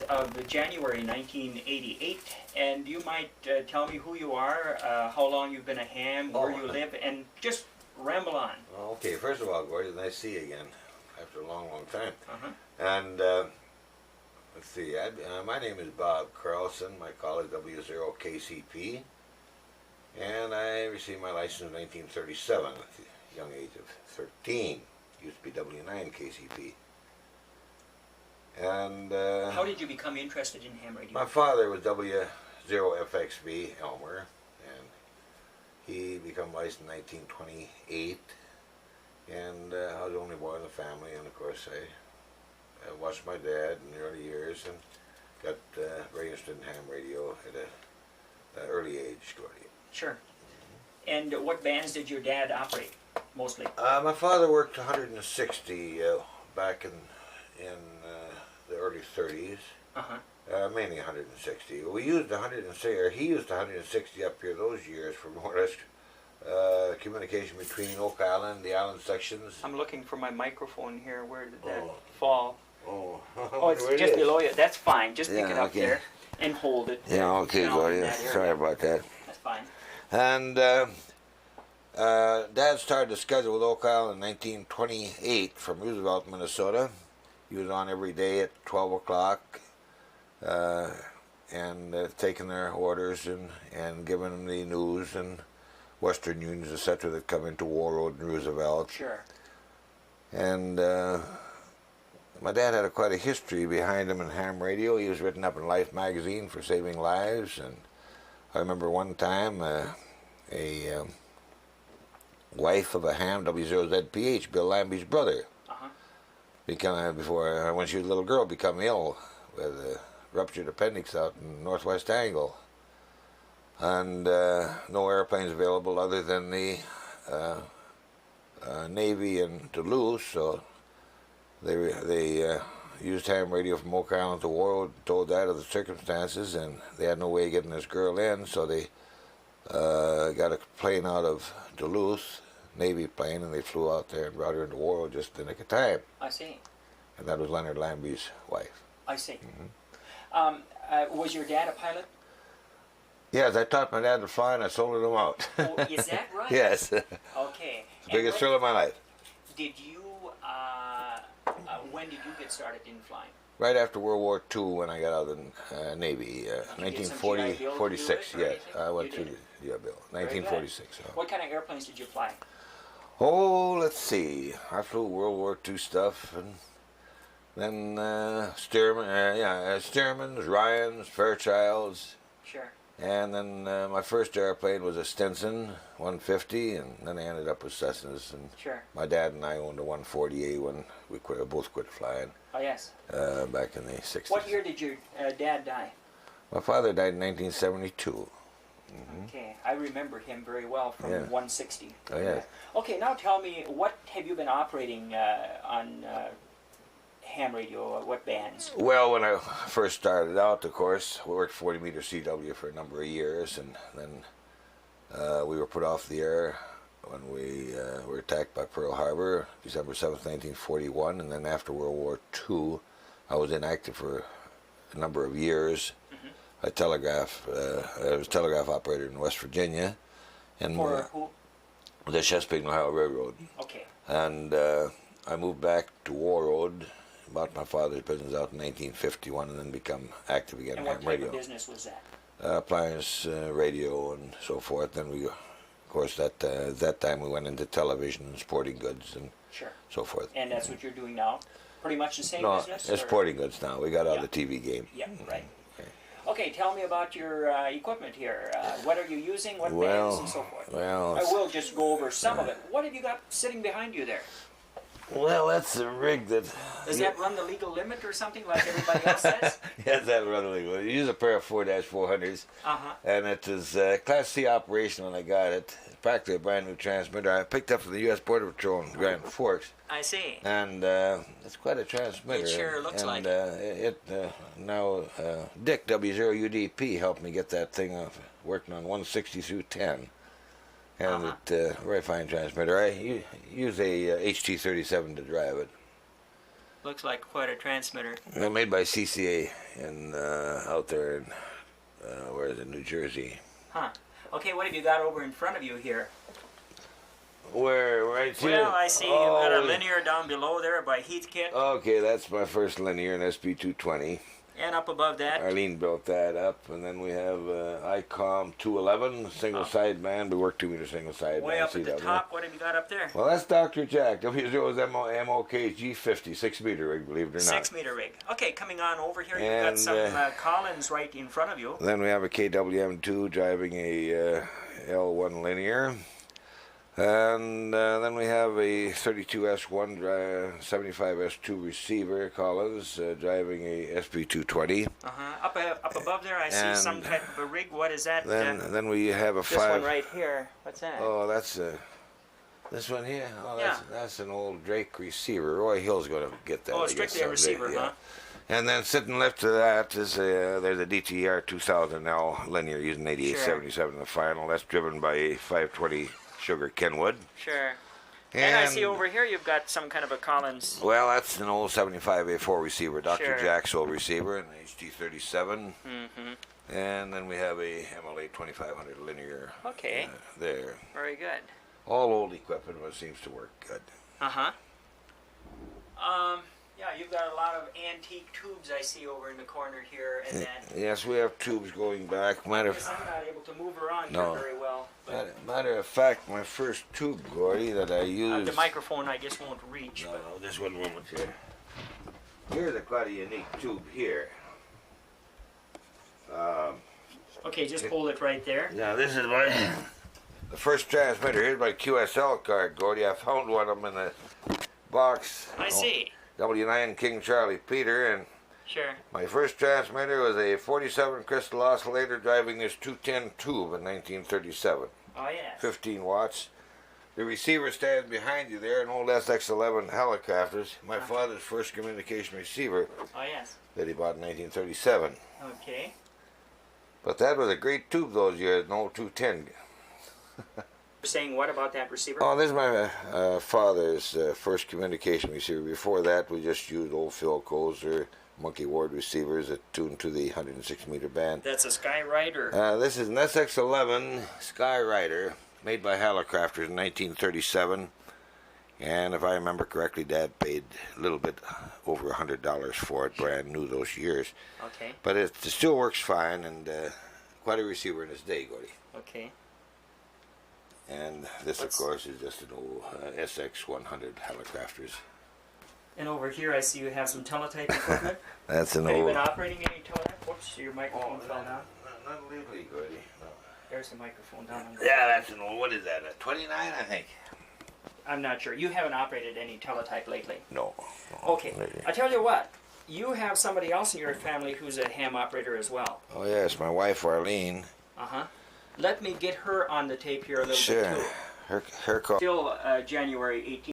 of January 1988, and you might tell me who you are, how long you've been a ham, where you live, and just ramble on. Okay, first of all, Gordon, nice to see you again after a long, long time. And let's see, my name is Bob Carlson. I call it W0KCP, and I received my license in 1937 at the young age of 13. Used to be W9KCP. And how did you become interested in ham radio? My father was W0FXB Elmer, and he became licensed in 1928. And I was the only boy in the family, and of course I watched my dad in the early years and got very interested in ham radio at an early age, Gordy. Sure. And what bands did your dad operate, mostly? My father worked 160 back in the early 30s. Mainly 160. We used 160, or he used 160 up here those years for more or less communication between Oak Island, the island sections. I'm looking for my microphone here. Where did that fall? Oh, it's just below you. That's fine. Just pick it up there and hold it. Yeah, okay, Gloria. Sorry about that. That's fine. And Dad started a schedule with Oak Island in 1928 from Roosevelt, Minnesota. He was on every day at 12 o'clock and taking their orders and giving them the news and Western Unions, etc., that come into Warroad and Roosevelt. Sure. And my dad had quite a history behind him in ham radio. He was written up in Life magazine for saving lives. And I remember one time a wife of a ham, W0ZPH, Bill Lambie's brother, when she was a little girl, become ill with a ruptured appendix out in Northwest Angle. And no airplanes available other than the Navy in Duluth, so they used ham radio from Oak Island to Warroad, told that of the circumstances, and they had no way of getting this girl in, so they got a plane out of Duluth, Navy plane, and they flew out there and brought her into Warroad just in the nick of time. I see. And that was Leonard Lambie's wife. I see. Was your dad a pilot? Yes, I taught my dad to fly and I sold him out. Oh, is that right? Yes. Okay. The biggest thrill of my life. Did you, when did you get started in flying? Right after World War II, when I got out of the Navy, 1946. Yes, I went through the bill. 1946. So. What kind of airplanes did you fly? Oh, let's see. I flew World War II stuff, and then Stearmans, Ryans, Fairchilds. Sure. And then my first airplane was a Stinson 150, and then I ended up with Cessnas. And my dad and I owned a 140A when we both quit flying. Oh, yes. Back in the 60s. What year did your dad die? My father died in 1972. Okay, I remember him very well from 160. Oh, yeah. Okay, now tell me, what have you been operating on ham radio? What bands? Well, when I first started out, of course, we worked 40 meter CW for a number of years, and then we were put off the air when we were attacked by Pearl Harbor, December 7th, 1941, and then after World War II, I was inactive for a number of years. I was a telegraph operator in West Virginia, and for who? The Chesapeake and Ohio Railroad. Okay. And I moved back to Warroad, bought my father's business out in 1951, and then become active again in ham radio. And what type of business was that? Appliance, radio, and so forth. Then we, of course, that time we went into television and sporting goods and so forth. And that's what you're doing now? Pretty much the same business? No, it's sporting goods now. We got out of the TV game. Yeah, right. Okay, tell me about your equipment here. What are you using, what bands, and so forth? Well, I will just go over some of it. What have you got sitting behind you there? Well, that's a rig that... Does that run the legal limit or something like everybody else says? Yes, that run the legal limit. You use a pair of 4-400s, and it is a Class C operation when I got it. It's practically a brand new transmitter. I picked up from the U.S. Border Patrol in Grand Forks. I see. And it's quite a transmitter. It sure looks like it. Now, Dick, W0UDP, helped me get that thing off, working on 160 through 10. And very fine transmitter. I use a HT37 to drive it. Looks like quite a transmitter. Made by CCA in out there in where is it, New Jersey. Huh. Okay, what have you got over in front of you here? Where, right here? Well, I see you've got a linear down below there by Heathkit. Okay, that's my first linear, an SP220. And up above that? Arlene built that up, and then we have ICOM 211, single side band. We work 2 meter single side Way band. up at the top, what have you got up there? Well, that's Dr. Jack. W0KCP 6 meter rig, believe it or not. 6 meter rig. Okay, coming on over here, you've got some Collins right in front of you. Then we have a KWM2 driving a L1 linear. And then we have a 32S1 75S2 receiver, Collins, driving a SP220. Up above there, I see some type of a rig. What is that? Then we have a this one right here. What's that? Oh, that's this one here. Oh, that's an old Drake receiver. Roy Hill's going to get that. Oh, strictly a receiver, huh? And then sitting left to that is there's a DTR 2000L linear using 8877 in the final. That's driven by a 520 Sugar Kenwood. Sure. And I see over here you've got some kind of a Collins. Well, that's an old 75A4 receiver, Dr. Jack's old receiver, an HD37. And then we have a MLA 2500 linear. Okay. There. Very good. All old equipment, but it seems to work good. Yeah, you've got a lot of antique tubes I see over in the corner here, and then. Yes, we have tubes going back. I'm not able to move around here very well. Matter of fact, my first tube, Gordy, that I used. The microphone I just won't reach. No, this one won't here. Here's quite a unique tube here. Okay, just hold it right there. Yeah, this is my the first transmitter. Here's my QSL card, Gordy. I found one of them in the box. I see. W9 King Charlie Peter, and my first transmitter was a 47 crystal oscillator driving this 210 tube in 1937. Oh, yes. 15 watts. The receiver stands behind you there, an old SX-11 helicopters. My father's first communication receiver. Oh, yes. That he bought in 1937. Okay. But that was a great tube those years, an old 210. Saying what about that receiver? Oh, this is my father's first communication receiver. Before that, we just used old Phil Kozer Monkey Ward receivers that tuned to the 106 meter band. That's a Skyrider. This is an SX-11 Skyrider made by Hallicrafters in 1937. And if I remember correctly, Dad paid a little bit over $100 for it, brand new those years. Okay. But it still works fine, and quite a receiver in its day, Gordy. Okay. And this, of course, is just an old SX-100 Hallicrafters. And over here, I see you have some teletype equipment. That's an Have old. you been operating any teletype? Whoops, your microphone fell down. Not legally, Gordy. No. There's the microphone down. Yeah, that's an old. What is that? A 29, I think. I'm not sure. You haven't operated any teletype lately. No. Okay. I tell you what. You have somebody else in your family who's a ham operator as well. Oh yes, my wife Arlene. Let me get her on the tape here a little bit too. Her call. Still January 18th.